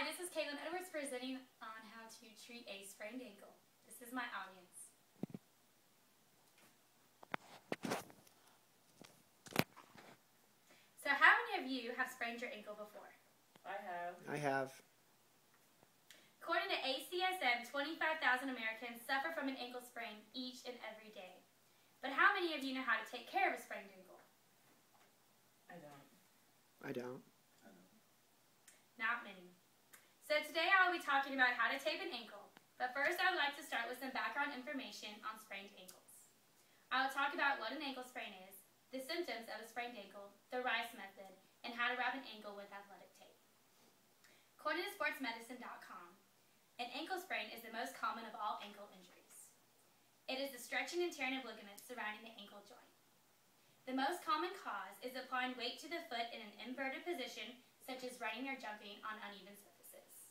this is Kaitlyn Edwards presenting on how to treat a sprained ankle. This is my audience. So how many of you have sprained your ankle before? I have. I have. According to ACSM, 25,000 Americans suffer from an ankle sprain each and every day. But how many of you know how to take care of a sprained ankle? I don't. I don't. Not many. So today I will be talking about how to tape an ankle. But first I would like to start with some background information on sprained ankles. I will talk about what an ankle sprain is, the symptoms of a sprained ankle, the Rice method, and how to wrap an ankle with athletic tape. According to sportsmedicine.com, an ankle sprain is the most common of all ankle injuries. It is the stretching and tearing of ligaments surrounding the ankle joint. The most common cause is applying weight to the foot in an inverted position, such as running or jumping on uneven surfaces.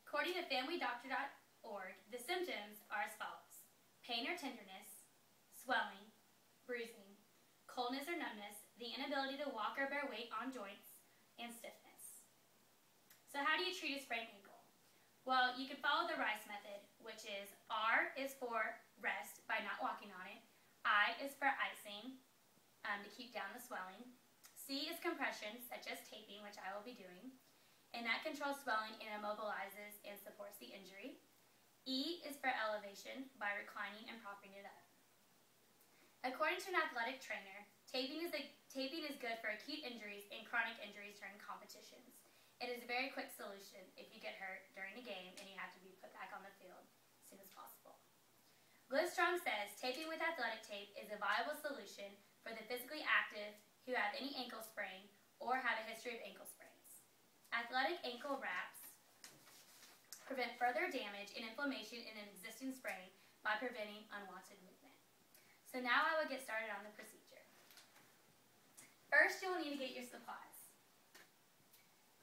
According to familydoctor.org, the symptoms are as follows: pain or tenderness, swelling, bruising, coldness or numbness, the inability to walk or bear weight on joints, and stiffness. So how do you treat a sprained ankle? Well, you can follow the Rice method, which is R is for rest by not walking on it, I is for icing to keep down the swelling, C is compression, such as taping, which I will be doing, and that controls swelling and immobilizes and supports the injury. E is for elevation by reclining and propping it up. According to an athletic trainer, taping is good for acute injuries and chronic injuries during competitions. It is a very quick solution if you get hurt during a game and you have to be put back on the field as soon as possible. Livestrong says taping with athletic tape is a viable solution for the physically active who have any ankle sprain or have a history of ankle sprains. Athletic ankle wraps prevent further damage and inflammation in an existing sprain by preventing unwanted movement. So now I will get started on the procedure. First, you will need to get your supplies: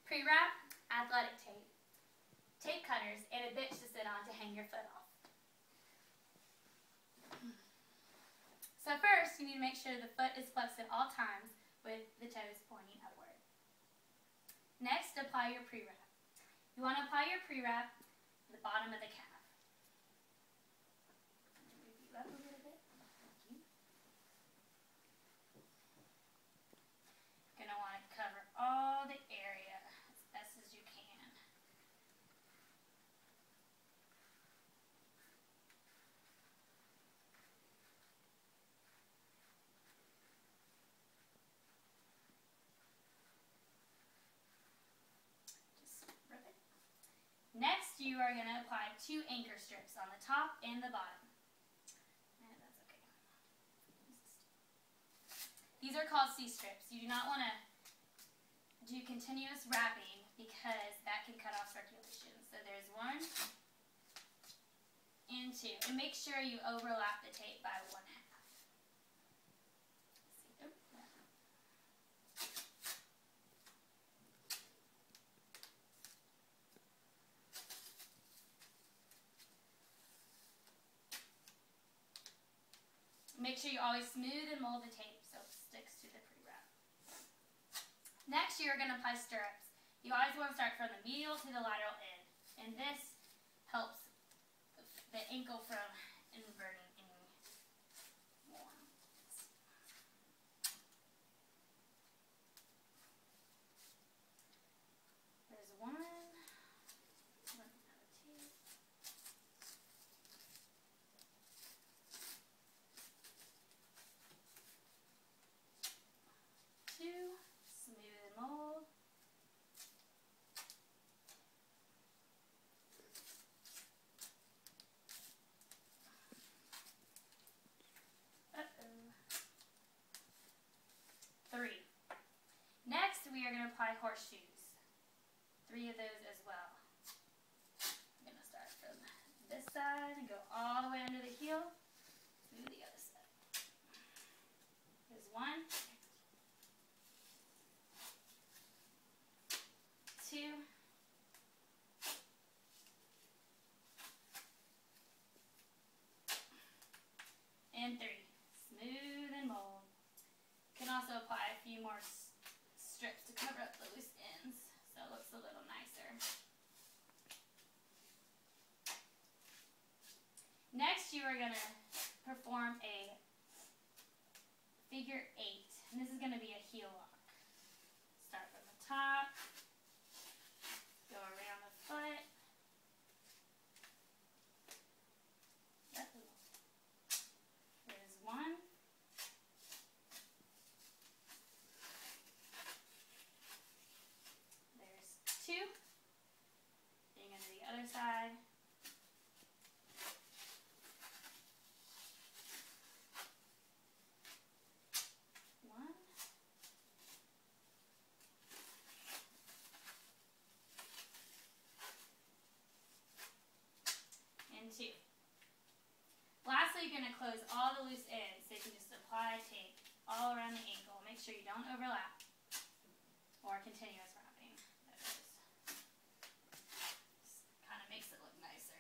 pre-wrap, athletic tape, tape cutters, and a bench to sit on to hang your foot off. So first, you need to make sure the foot is flexed at all times with the toes pointing upward. Next, apply your pre-wrap. You want to apply your pre-wrap at the bottom of the calf. Move you up a little bit. Thank you. You're going to want to cover all the area as best as you can. Next, you are going to apply 2 anchor strips on the top and the bottom. And that's okay. These are called C-strips. You do not want to do continuous wrapping because that can cut off circulation. So there's 1 and 2. And make sure you overlap the tape by 1/2. Make sure you always smooth and mold the tape so it sticks to the pre-wrap. Next, you're going to apply stirrups. You always want to start from the medial to the lateral end, and this helps the ankle from inverting any more. There's 1. Smooth and mold. Uh-oh. 3. Next, we are going to apply horseshoes. 3 of those as well. I'm going to start from this side and go all the way under the heel. Smooth the other side. There's 1. 2, and 3. Smooth and mold. You can also apply a few more strips to cover up the loose ends so it looks a we're going to perform a figure 8. And this is going to be a heel lock. Start from the top, go around the foot. There's one. There's two. Then go to the other side. One. And two. Lastly, you're going to close all the loose ends, so you can just apply tape all around the ankle. Make sure you don't overlap or continuous wrapping. That is. Just kind of makes it look nicer.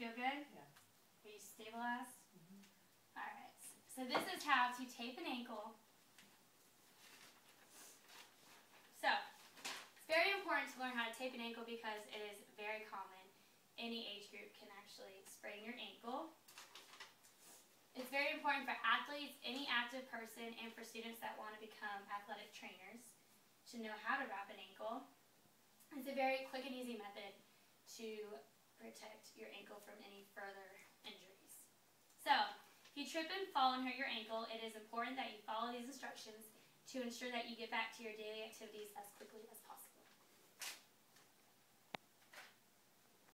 Feel good? Yeah. Are you stabilized? Mm-hmm. Alright, so this is how to tape an ankle. So, it's very important to learn how to tape an ankle because it is very common. Any age group can actually sprain your ankle. It's very important for athletes, any active person, and for students that want to become athletic trainers to know how to wrap an ankle. It's a very quick and easy method to protect your ankle from any further injuries. So, if you trip and fall and hurt your ankle, it is important that you follow these instructions to ensure that you get back to your daily activities as quickly as possible.